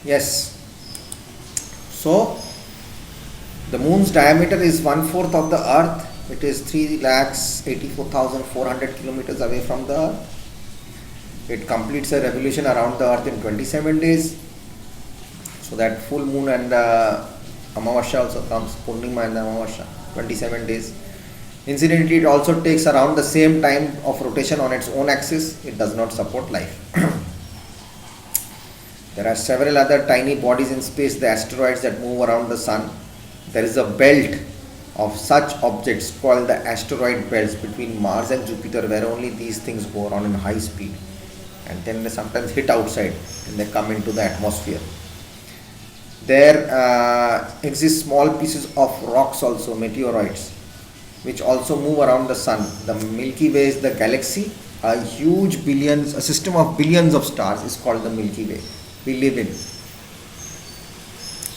Yes. So the moon's diameter is 1/4 of the earth. It is 3,84,400 kilometers away from the earth. It completes a revolution around the earth in 27 days. So that full moon and Amavasya also comes, Purnima and Amavasya, 27 days. Incidentally, it also takes around the same time of rotation on its own axis. It does not support life. There are several other tiny bodies in space, the asteroids that move around the sun. There is a belt of such objects called the asteroid belts between Mars and Jupiter, where only these things go around in high speed, and then they sometimes hit outside and they come into the atmosphere. There exist small pieces of rocks also, meteoroids, which also move around the sun. The Milky Way is the galaxy. A huge billions, a system of billions of stars is called the Milky Way we live in.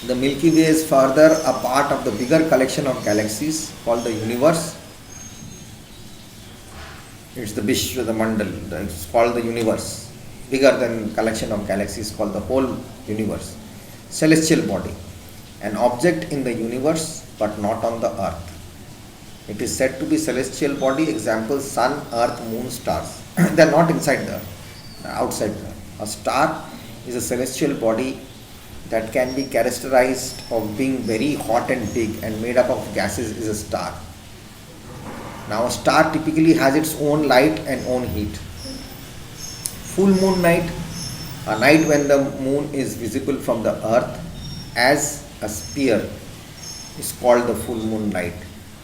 The Milky Way is further a part of the bigger collection of galaxies called the universe. It's the Vishwa, the Mandal, it's called the universe. Bigger than collection of galaxies called the whole universe. Celestial body, an object in the universe but not on the earth. It is said to be celestial body, example sun, earth, moon, stars. They are not inside the earth, outside the earth. A star is a celestial body that can be characterized of being very hot and big and made up of gases is a star. Now a star typically has its own light and own heat. Full moon night, a night when the moon is visible from the earth as a sphere, is called the full moon night.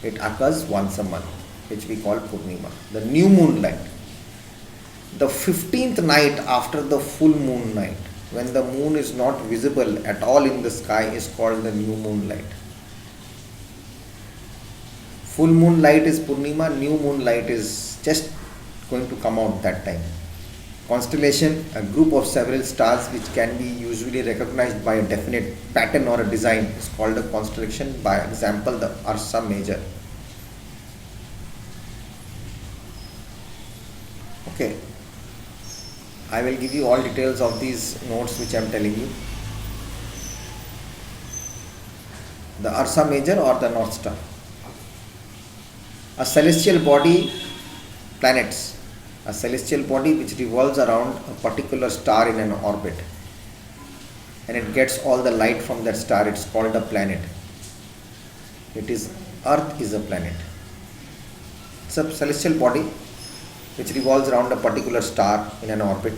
It occurs once a month, which we call Purnima. The new moon night, the 15th night after the full moon night, when the moon is not visible at all in the sky, is called the new moonlight. Full moonlight is Purnima, new moonlight is just going to come out that time. Constellation, a group of several stars which can be usually recognized by a definite pattern or a design, is called a constellation. By example, the Ursa Major. Okay. I will give you all details of these notes which I am telling you. The Ursa Major or the North Star. A celestial body, planets. A celestial body which revolves around a particular star in an orbit, and it gets all the light from that star. It's called a planet. Earth is a planet. It's a celestial body which revolves around a particular star in an orbit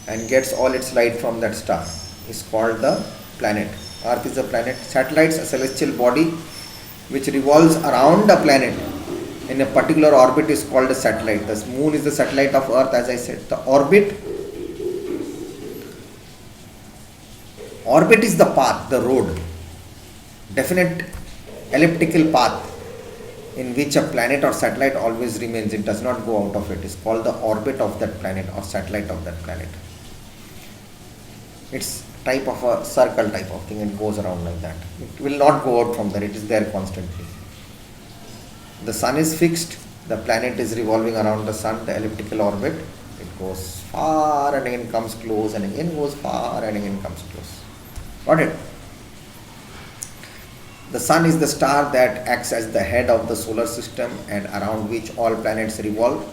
and gets all its light from that star. It's called the planet. Earth is a planet. Satellites, a celestial body which revolves around a planet in a particular orbit, is called a satellite. The moon is the satellite of earth, as I said. The orbit is the path, the road, definite elliptical path in which a planet or satellite always remains. It does not go out of it. It's called the orbit of that planet or satellite of that planet. It's type of a circle type of thing and goes around like that. It will not go out from there. It is there constantly. The sun is fixed, the planet is revolving around the sun, the elliptical orbit. It goes far and again comes close and again goes far and again comes close. Got it? The sun is the star that acts as the head of the solar system and around which all planets revolve.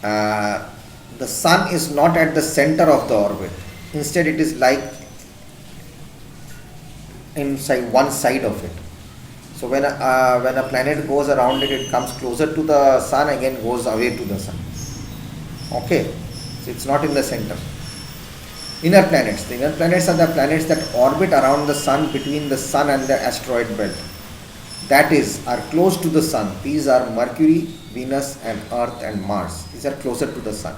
The sun is not at the center of the orbit. Instead, it is like inside one side of it. So when a planet goes around it, it comes closer to the sun, again goes away to the sun. Okay, so it's not in the center. Inner planets. The inner planets are the planets that orbit around the sun between the sun and the asteroid belt. That is, are close to the sun. These are Mercury, Venus and Earth and Mars. These are closer to the sun.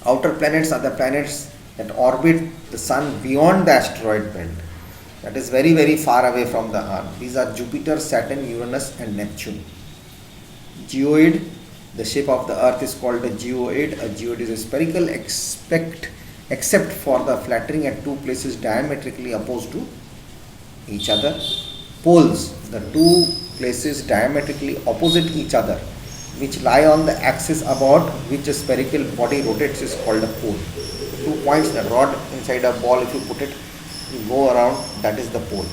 Outer planets are the planets that orbit the sun beyond the asteroid belt. That is very, very far away from the earth. These are Jupiter, Saturn, Uranus and Neptune. Geoid, the shape of the earth is called a geoid. A geoid is a spherical except for the flattering at two places diametrically opposed to each other. Poles, the two places diametrically opposite each other, which lie on the axis about which a spherical body rotates, is called a pole. two points, a rod inside a ball, if you put it, you go around, that is the pole.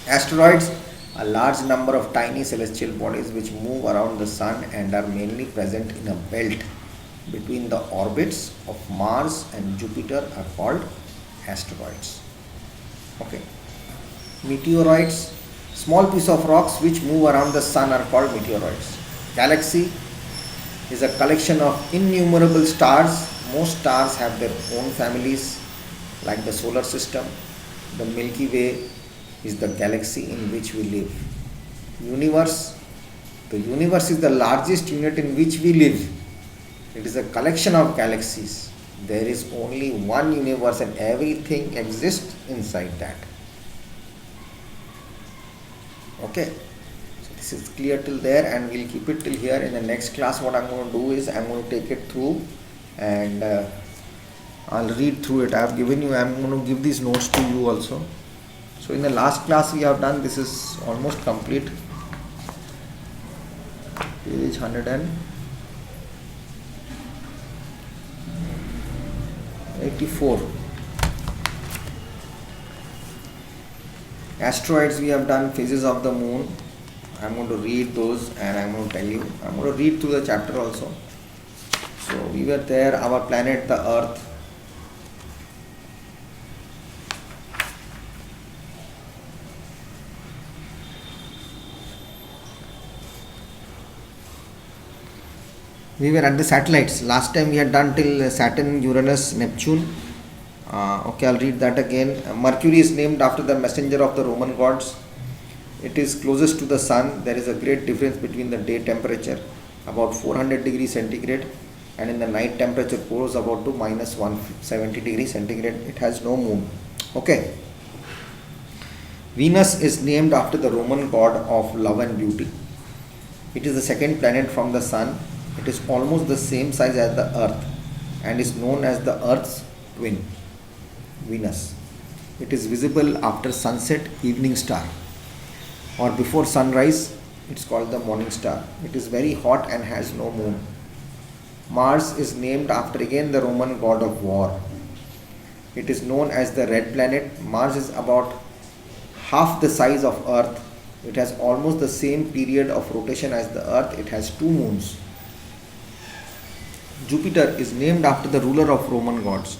Asteroids, a large number of tiny celestial bodies which move around the sun and are mainly present in a belt between the orbits of Mars and Jupiter, are called asteroids. Okay. Meteoroids, small piece of rocks which move around the sun, are called meteoroids. Galaxy is a collection of innumerable stars. Most stars have their own families, like the solar system. The Milky Way is the galaxy in which we live. Universe, the universe is the largest unit in which we live. It is a collection of galaxies. There is only one universe and everything exists inside that. Okay, so this is clear till there, and we'll keep it till here. In the next class, what I'm going to do is I'm going to take it through and I'll read through it. I'm going to give these notes to you also. So in the last class we have done, this is almost complete. Page 184. Asteroids we have done, phases of the moon. I'm going to read those and I'm going to tell you. I'm going to read through the chapter also. So we were there, our planet, the Earth. We were at the satellites. Last time we had done till Saturn, Uranus, Neptune. Okay, I'll read that again. Mercury is named after the messenger of the Roman gods. It is closest to the sun. There is a great difference between the day temperature, about 400 degrees centigrade, and in the night temperature goes about to minus 170 degrees centigrade. It has no moon. Okay. Venus is named after the Roman god of love and beauty. It is the second planet from the sun. It is almost the same size as the Earth and is known as the Earth's twin, Venus. It is visible after sunset, evening star, or before sunrise. It's called the morning star. It is very hot and has no moon. Mars is named after again the Roman god of war. It is known as the red planet. Mars is about half the size of Earth. It has almost the same period of rotation as the Earth. It has two moons. Jupiter is named after the ruler of Roman gods.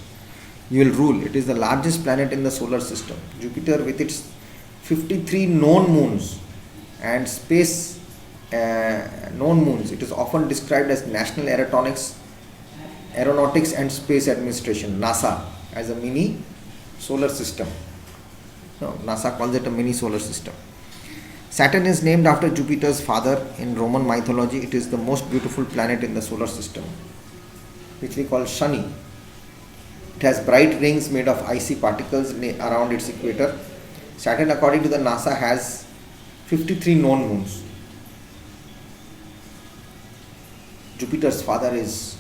You will rule. It is the largest planet in the solar system. Jupiter, with its 53 known moons and space known moons, it is often described as National Aeronautics and Space Administration, NASA, as a mini solar system. No, NASA calls it a mini solar system. Saturn is named after Jupiter's father in Roman mythology. It is the most beautiful planet in the solar system, which we call Shani. It has bright rings made of icy particles around its equator. Saturn, according to the NASA, has 53 known moons. Jupiter's father is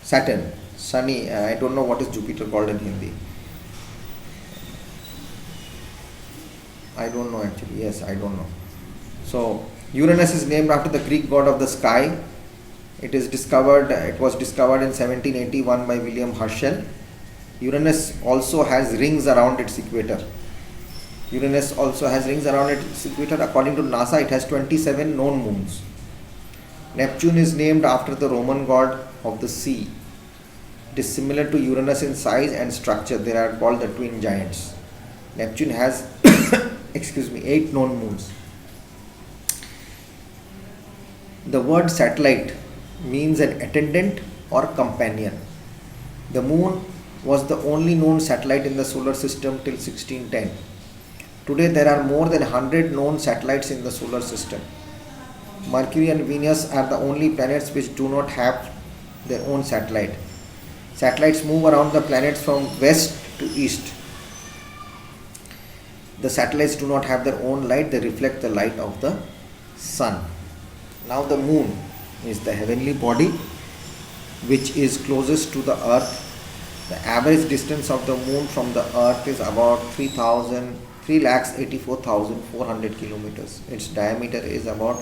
Saturn. Shani, I don't know what is Jupiter called in Hindi. I don't know actually. Yes, I don't know. So Uranus is named after the Greek god of the sky. It was discovered in 1781 by William Herschel. Uranus also has rings around its equator. According to NASA, it has 27 known moons. Neptune is named after the Roman god of the sea. It is similar to Uranus in size and structure. They are called the twin giants. Neptune has 8 known moons. The word satellite means an attendant or companion. The moon was the only known satellite in the solar system till 1610. Today there are more than 100 known satellites in the solar system. Mercury and Venus are the only planets which do not have their own satellite. Satellites move around the planets from west to east. The satellites do not have their own light, they reflect the light of the sun. Now the moon is the heavenly body which is closest to the earth. The average distance of the moon from the earth is about 3,84,400 kilometers. Its diameter is about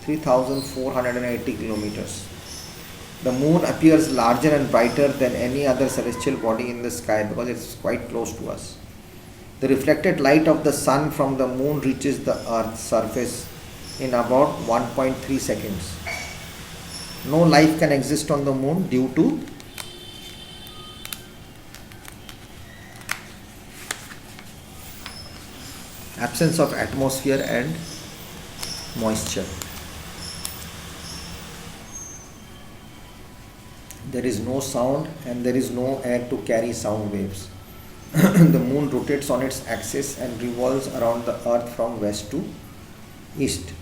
3,480 kilometers. The moon appears larger and brighter than any other celestial body in the sky because it's quite close to us. The reflected light of the sun from the moon reaches the earth's surface in about 1.3 seconds. No life can exist on the moon due to absence of atmosphere and moisture. There is no sound and there is no air to carry sound waves. The moon rotates on its axis and revolves around the earth from west to east.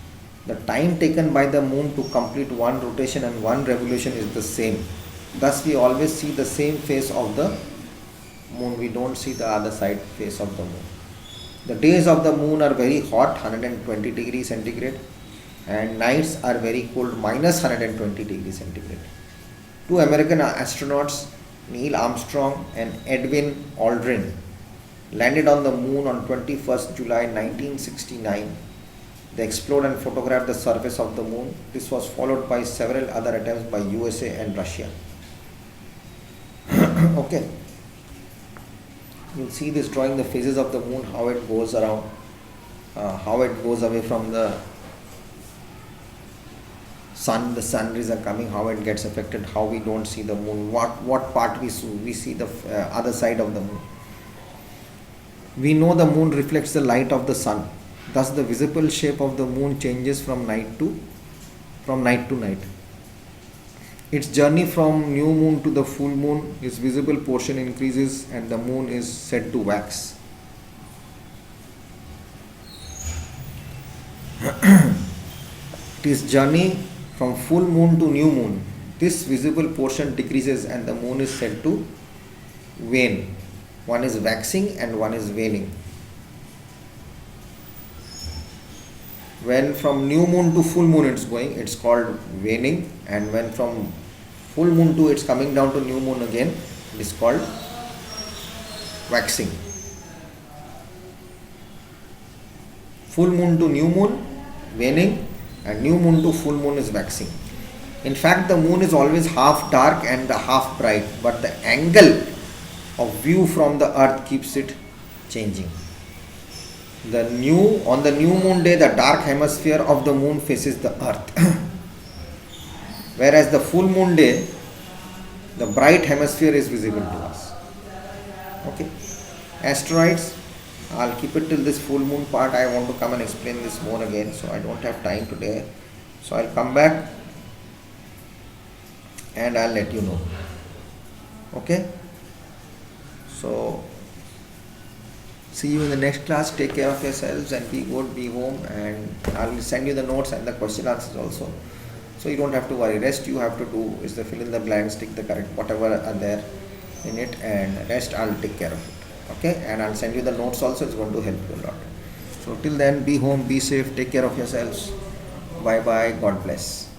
The time taken by the moon to complete one rotation and one revolution is the same. Thus we always see the same face of the moon. We don't see the other side face of the moon. The days of the moon are very hot, 120 degrees centigrade, and nights are very cold, minus 120 degrees centigrade. Two American astronauts, Neil Armstrong and Edwin Aldrin, landed on the moon on 21st July 1969. They explored and photographed the surface of the moon. This was followed by several other attempts by USA and Russia. Okay. You'll see this drawing the phases of the moon, how it goes around, how it goes away from the sun, the sun rays are coming, how it gets affected, how we don't see the moon, what part we see the other side of the moon. We know the moon reflects the light of the sun. Thus the visible shape of the moon changes from night to night. Its journey from new moon to the full moon, its visible portion increases and the moon is said to wax. Its journey from full moon to new moon, this visible portion decreases and the moon is said to wane. One is waxing and one is waning. When from new moon to full moon it's going, it's called waning, and when from full moon to it's coming down to new moon again, it is called waxing. Full moon to new moon, waning, and new moon to full moon is waxing. In fact, the moon is always half dark and half bright, but the angle of view from the earth keeps it changing. On the new moon day, the dark hemisphere of the moon faces the earth. Whereas the full moon day, the bright hemisphere is visible to us. Okay. Asteroids, I'll keep it till this full moon part. I want to come and explain this more again, so I don't have time today. So I'll come back and I'll let you know. Okay. So see you in the next class. Take care of yourselves and be good, be home, and I'll send you the notes and the question answers also. So you don't have to worry. Rest you have to do is the fill in the blanks, tick the correct whatever are there in it, and rest I'll take care of it. Okay, and I'll send you the notes also. It's going to help you a lot. So till then, be home, be safe, take care of yourselves. Bye bye. God bless.